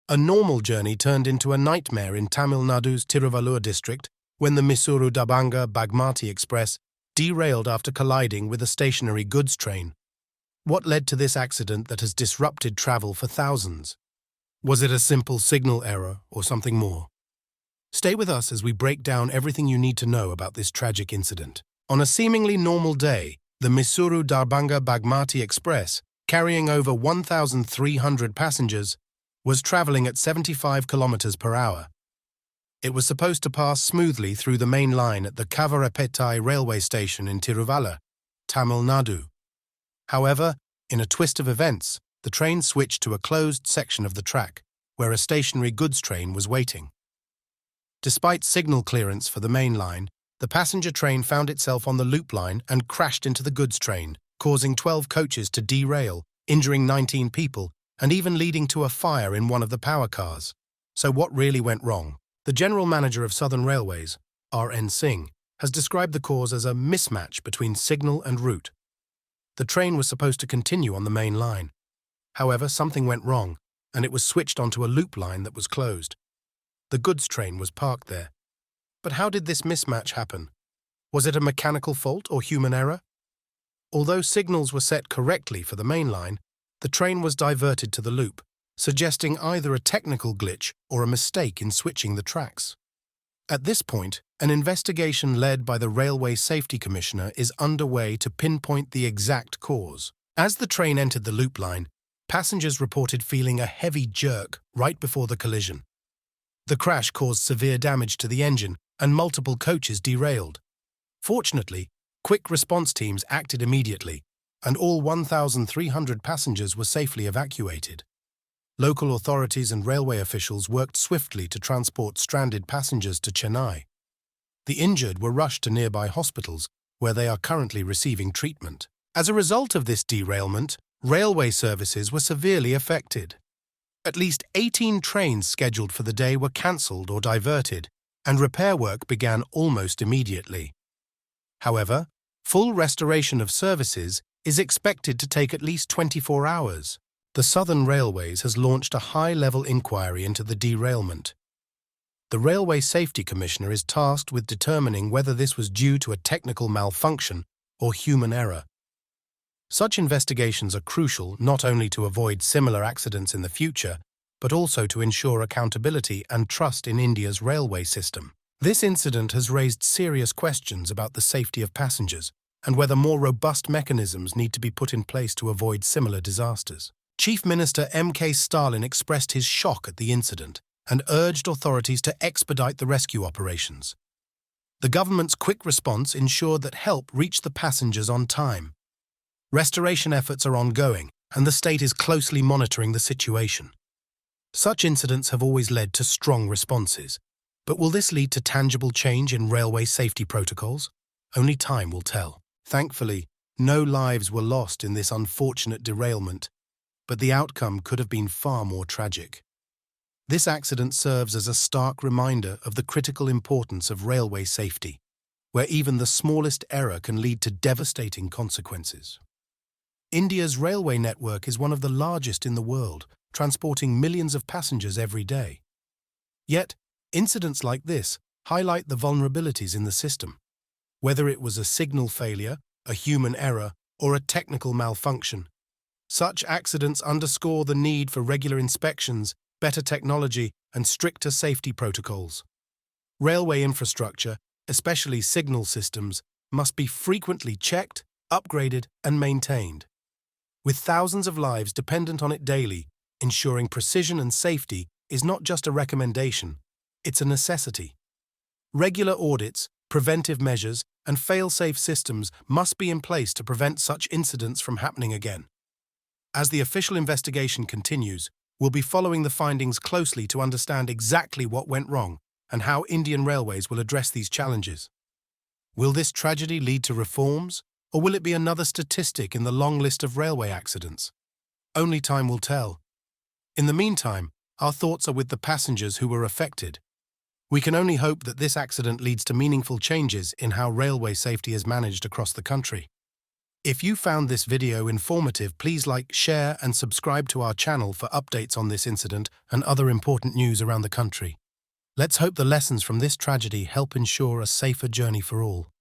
A normal journey turned into a nightmare in Tamil Nadu's Tiruvallur district when the Mysuru Darbhanga Bagmati Express derailed after colliding with a stationary goods train. What led to this accident that has disrupted travel for thousands? Was it a simple signal error or something more? Stay with us as we break down everything you need to know about this tragic incident. On a seemingly normal day, the Mysuru Darbhanga Bagmati Express, carrying over 1,300 passengers, was traveling at 75 kilometers per hour. It was supposed to pass smoothly through the main line at the Kavarapettai railway station in Tiruvallur, Tamil Nadu. However, in a twist of events, the train switched to a closed section of the track, where a stationary goods train was waiting. Despite signal clearance for the main line, the passenger train found itself on the loop line and crashed into the goods train, causing 12 coaches to derail, injuring 19 people, and even leading to a fire in one of the power cars. So what really went wrong? The General Manager of Southern Railways, R.N. Singh, has described the cause as a mismatch between signal and route. The train was supposed to continue on the main line. However, something went wrong, and it was switched onto a loop line that was closed. The goods train was parked there. But how did this mismatch happen? Was it a mechanical fault or human error? Although signals were set correctly for the main line, the train was diverted to the loop, suggesting either a technical glitch or a mistake in switching the tracks. At this point, an investigation led by the Railway Safety Commissioner is underway to pinpoint the exact cause. As the train entered the loop line, passengers reported feeling a heavy jerk right before the collision. The crash caused severe damage to the engine, and multiple coaches derailed. Fortunately, quick response teams acted immediately, and all 1,300 passengers were safely evacuated. Local authorities and railway officials worked swiftly to transport stranded passengers to Chennai. The injured were rushed to nearby hospitals, where they are currently receiving treatment. As a result of this derailment, railway services were severely affected. At least 18 trains scheduled for the day were cancelled or diverted, and repair work began almost immediately. However, full restoration of services is expected to take at least 24 hours. The Southern Railways has launched a high-level inquiry into the derailment. The Railway Safety Commissioner is tasked with determining whether this was due to a technical malfunction or human error. Such investigations are crucial not only to avoid similar accidents in the future, but also to ensure accountability and trust in India's railway system. This incident has raised serious questions about the safety of passengers and whether more robust mechanisms need to be put in place to avoid similar disasters. Chief Minister M.K. Stalin expressed his shock at the incident and urged authorities to expedite the rescue operations. The government's quick response ensured that help reached the passengers on time. Restoration efforts are ongoing, and the state is closely monitoring the situation. Such incidents have always led to strong responses, but will this lead to tangible change in railway safety protocols? Only time will tell. Thankfully, no lives were lost in this unfortunate derailment, but the outcome could have been far more tragic. This accident serves as a stark reminder of the critical importance of railway safety, where even the smallest error can lead to devastating consequences. India's railway network is one of the largest in the world, transporting millions of passengers every day. Yet, incidents like this highlight the vulnerabilities in the system. Whether it was a signal failure, a human error, or a technical malfunction, such accidents underscore the need for regular inspections, better technology, and stricter safety protocols. Railway infrastructure, especially signal systems, must be frequently checked, upgraded, and maintained. With thousands of lives dependent on it daily, ensuring precision and safety is not just a recommendation, it's a necessity. Regular audits, preventive measures, and fail-safe systems must be in place to prevent such incidents from happening again. As the official investigation continues, we'll be following the findings closely to understand exactly what went wrong and how Indian Railways will address these challenges. Will this tragedy lead to reforms, or will it be another statistic in the long list of railway accidents? Only time will tell. In the meantime, our thoughts are with the passengers who were affected. We can only hope that this accident leads to meaningful changes in how railway safety is managed across the country. If you found this video informative, please like, share, and subscribe to our channel for updates on this incident and other important news around the country. Let's hope the lessons from this tragedy help ensure a safer journey for all.